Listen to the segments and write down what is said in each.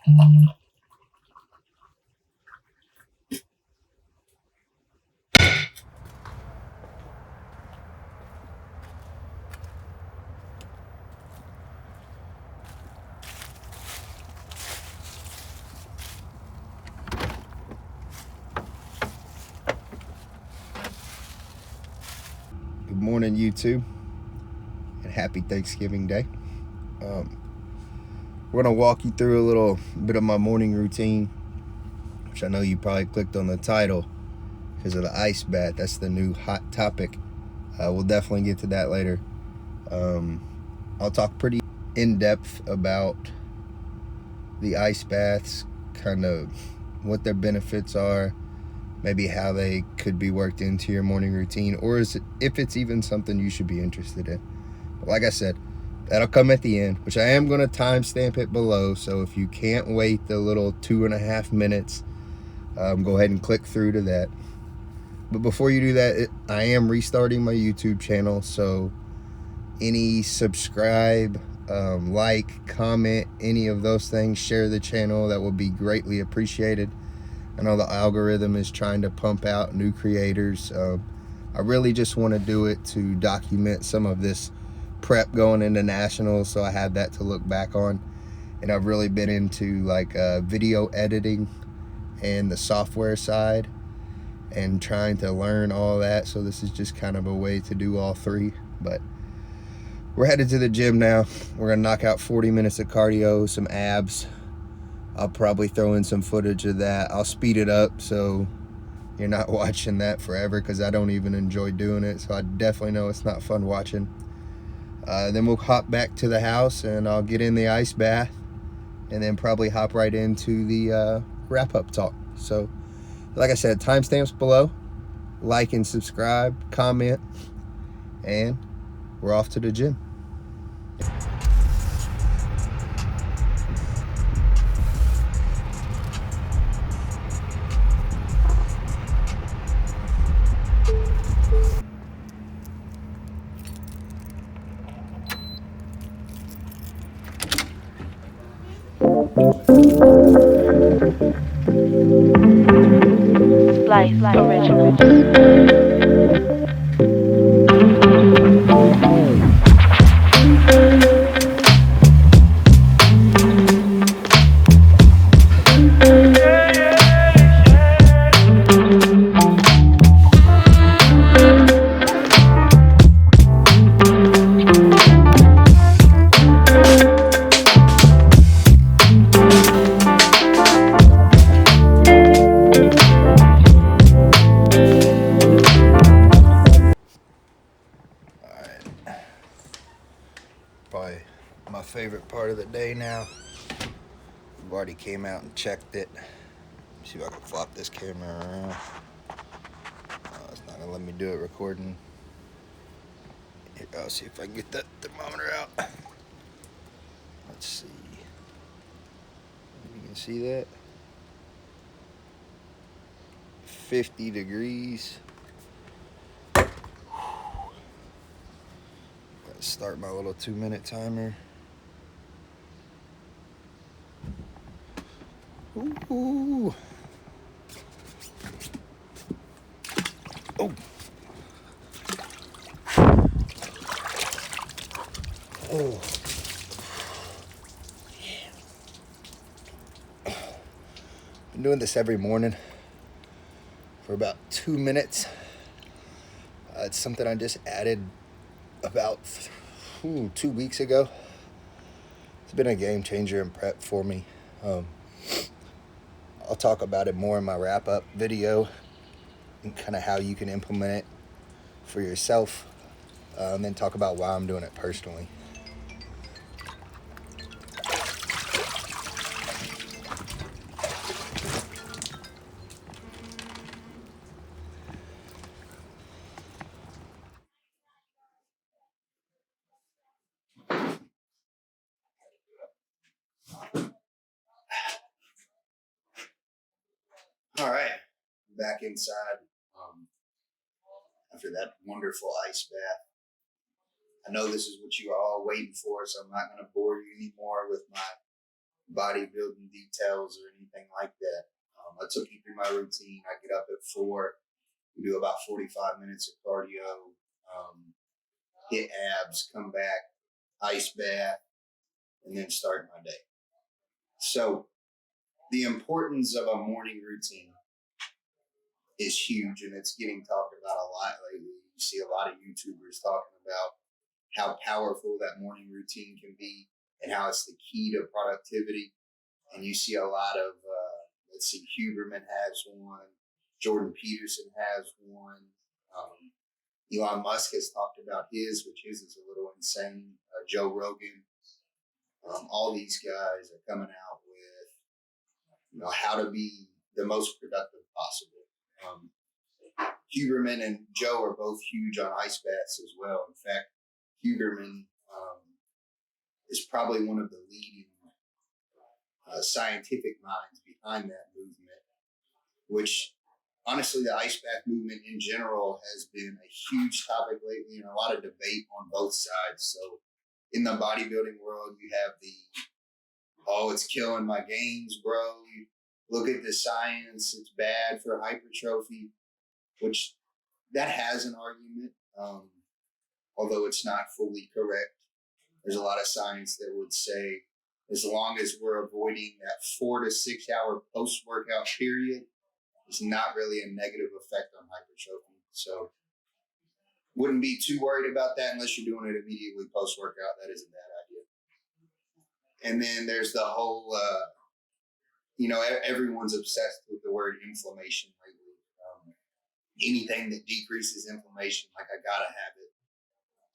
Good morning, YouTube, and happy Thanksgiving Day. We're going to walk you through a little bit of my morning routine, which I know you probably clicked on the title because of the ice bath. That's the new hot topic. We'll definitely get to that later. I'll talk pretty in-depth about the ice baths, kind of what their benefits are, maybe how they could be worked into your morning routine, or if it's even something you should be interested in. But like I said, that'll come at the end, which I am going to timestamp it below. So if you can't wait the little 2.5 minutes, go ahead and click through to that. But before you do that, I am restarting my YouTube channel. So any subscribe, like, comment, any of those things, share the channel, that will be greatly appreciated. I know the algorithm is trying to pump out new creators. I really just want to do it to document some of this prep going into nationals, so I have that to look back on. And I've really been into like video editing and the software side and trying to learn all that. So this is just kind of a way to do all three. But we're headed to the gym now. We're gonna knock out 40 minutes of cardio, some abs. I'll probably throw in some footage of that. I'll speed it up so you're not watching that forever, because I don't even enjoy doing it. So I definitely know it's not fun watching. Then we'll hop back to the house and I'll get in the ice bath and then probably hop right into the wrap-up talk. So like I said, timestamps below. Like and subscribe, comment, and we're off to the gym. Life Original. Probably my favorite part of the day now. I've already came out and checked it. See if I can flop this camera around. It's not gonna let me do it recording. Here, I'll see if I can get that thermometer out. Let's see. You can see that. 50 degrees. Let's start my little 2-minute timer. Ooh. Oh. Oh. Been doing this every morning for about 2 minutes. It's something I just added about 2 weeks ago. It's been a game changer in prep for me. I'll talk about it more in my wrap-up video and kind of how you can implement it for yourself, and then talk about why I'm doing it personally. All right, back inside after that wonderful ice bath. I know this is what you are all waiting for, so I'm not going to bore you anymore with my bodybuilding details or anything like that. I took you through my routine. I get up at 4, we do about 45 minutes of cardio, hit abs, come back, ice bath, and then start my day. So the importance of a morning routine is huge, and it's getting talked about a lot lately. You see a lot of YouTubers talking about how powerful that morning routine can be and how it's the key to productivity. And you see a lot of, Huberman has one, Jordan Peterson has one, Elon Musk has talked about his, which his is a little insane. Joe Rogan, all these guys are coming out with, how to be the most productive possible. Huberman and Joe are both huge on ice baths as well. In fact, Huberman is probably one of the leading scientific minds behind that movement, which honestly, the ice bath movement in general has been a huge topic lately and a lot of debate on both sides. So in the bodybuilding world, you have it's killing my gains, bro. Look at the science. It's bad for hypertrophy, which that has an argument, although it's not fully correct. There's a lot of science that would say as long as we're avoiding that 4 to 6 hour post-workout period, it's not really a negative effect on hypertrophy. So wouldn't be too worried about that unless you're doing it immediately post-workout. That is a bad idea. And then there's the whole, everyone's obsessed with the word inflammation lately. Anything that decreases inflammation, like I gotta have it,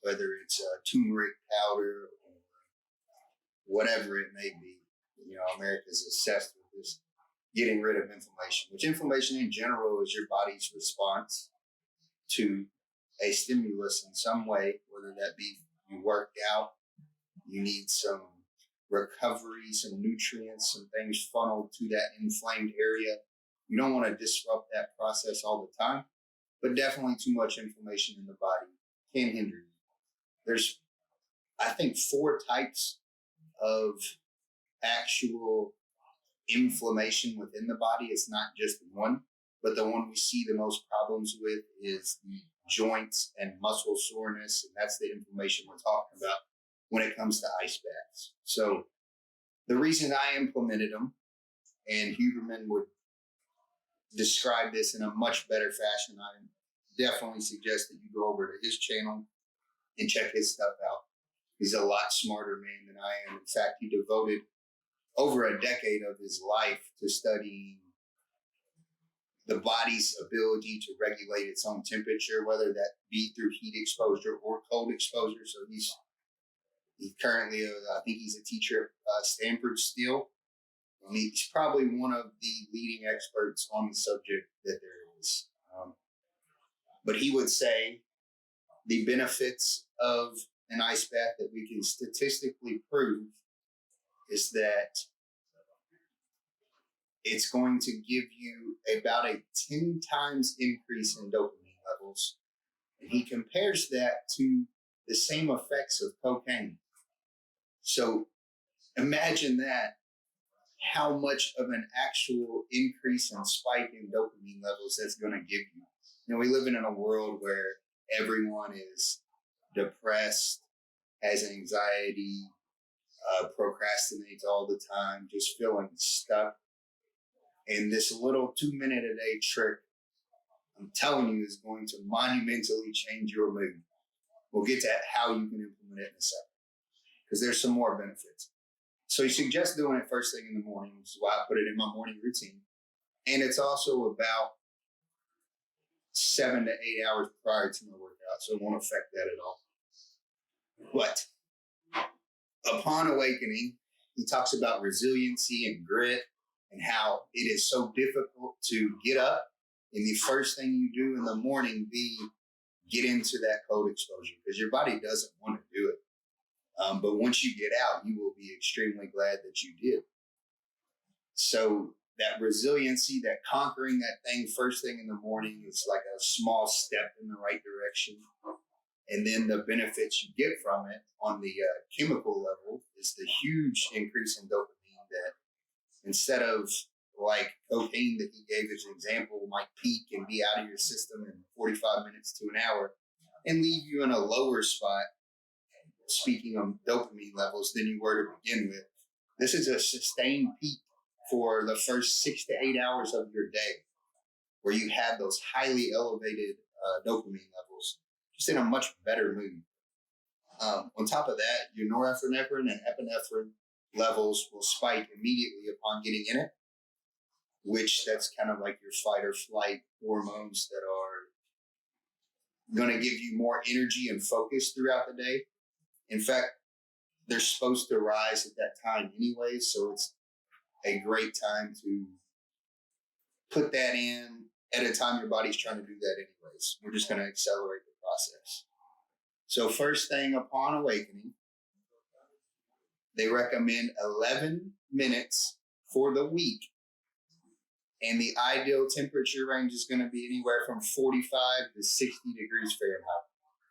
whether it's turmeric powder or whatever it may be. America's obsessed with this getting rid of inflammation, which inflammation in general is your body's response to a stimulus in some way, whether that be you worked out, you need some recovery, some nutrients, some things funneled to that inflamed area. You don't want to disrupt that process all the time, but definitely too much inflammation in the body can hinder you. There's, I think, 4 types of actual inflammation within the body. It's not just one, but the one we see the most problems with is the joints and muscle soreness, and that's the inflammation we're talking about when it comes to ice baths. So the reason I implemented them, and Huberman would describe this in a much better fashion, I definitely suggest that you go over to his channel and check his stuff out. He's a lot smarter man than I am. In fact, he devoted over a decade of his life to studying the body's ability to regulate its own temperature, whether that be through heat exposure or cold exposure. So he's currently, I think he's a teacher at Stanford still. He's probably one of the leading experts on the subject that there is. But he would say the benefits of an ice bath that we can statistically prove is that it's going to give you about a 10 times increase in dopamine levels. And he compares that to the same effects of cocaine. So imagine that, how much of an actual increase and spike in dopamine levels that's going to give you. We live in a world where everyone is depressed, has anxiety, procrastinates all the time, just feeling stuck. And this little 2-minute-a-day trick, I'm telling you, is going to monumentally change your mood. We'll get to how you can implement it in a second, because there's some more benefits. So he suggests doing it first thing in the morning, which is why I put it in my morning routine. And it's also about 7 to 8 hours prior to my workout, so it won't affect that at all. But upon awakening, he talks about resiliency and grit and how it is so difficult to get up and the first thing you do in the morning be get into that cold exposure, because your body doesn't want to do it. But once you get out, you will be extremely glad that you did. So that resiliency, that conquering that thing first thing in the morning, is like a small step in the right direction. And then the benefits you get from it on the chemical level is the huge increase in dopamine that instead of like cocaine that he gave as an example might peak and be out of your system in 45 minutes to an hour and leave you in a lower spot, speaking of dopamine levels, than you were to begin with. This is a sustained peak for the first 6 to 8 hours of your day, where you have those highly elevated dopamine levels, just in a much better mood. On top of that, your norepinephrine and epinephrine levels will spike immediately upon getting in it, which that's kind of like your fight or flight hormones that are going to give you more energy and focus throughout the day. In fact, they're supposed to rise at that time anyway, so it's a great time to put that in at a time your body's trying to do that anyways. We're just going to accelerate the process. So first thing upon awakening, they recommend 11 minutes for the week. And the ideal temperature range is going to be anywhere from 45 to 60 degrees Fahrenheit.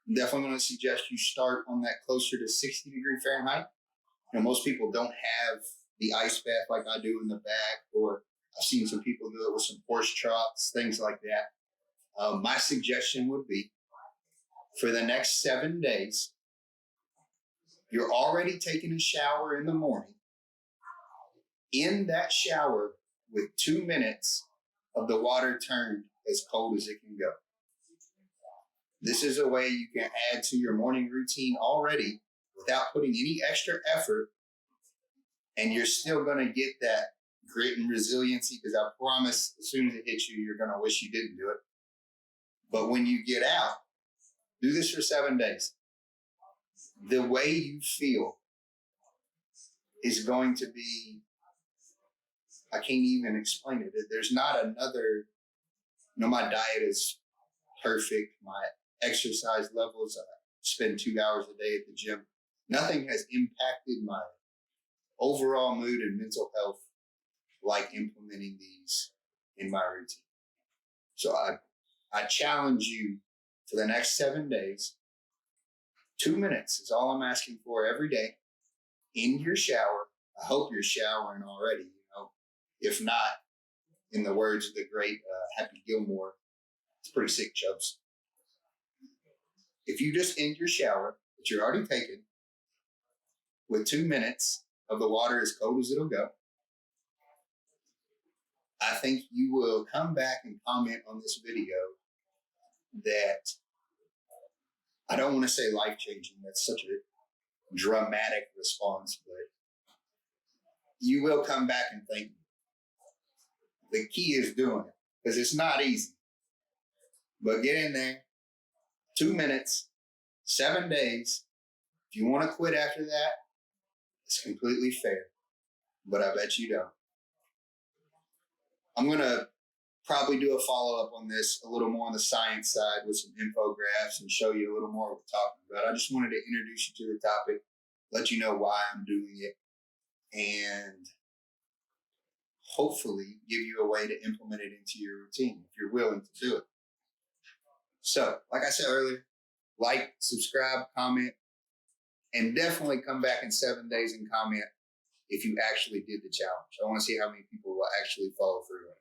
I'm definitely going to suggest you start on that closer to 60 degree Fahrenheit. You know, most people don't have the ice bath like I do in the back, or I've seen some people do it with some horse troughs, things like that. My suggestion would be for the next 7 days, you're already taking a shower in the morning. In that shower, with 2 minutes of the water turned as cold as it can go. This is a way you can add to your morning routine already without putting any extra effort, and you're still going to get that grit and resiliency, because I promise as soon as it hits you, you're going to wish you didn't do it. But when you get out, do this for 7 days. The way you feel is going to be, I can't even explain it. There's not another, my diet is perfect. My exercise levels, I spend 2 hours a day at the gym. Nothing has impacted my overall mood and mental health like implementing these in my routine. So I challenge you for the next 7 days. 2 minutes is all I'm asking for every day in your shower. I hope you're showering already. If not, in the words of the great Happy Gilmore, it's pretty sick, Chubbs. If you just end your shower that you're already taking with 2 minutes of the water as cold as it'll go, I think you will come back and comment on this video that, I don't want to say life-changing. That's such a dramatic response, but you will come back and thank me. The key is doing it, because it's not easy. But get in there, 2 minutes, 7 days. If you want to quit after that, it's completely fair. But I bet you don't. I'm going to probably do a follow-up on this a little more on the science side with some infographics and show you a little more what we're talking about. I just wanted to introduce you to the topic, let you know why I'm doing it, and hopefully give you a way to implement it into your routine if you're willing to do it. So, like I said earlier, like, subscribe, comment, and definitely come back in 7 days and comment if you actually did the challenge. I want to see how many people will actually follow through on it.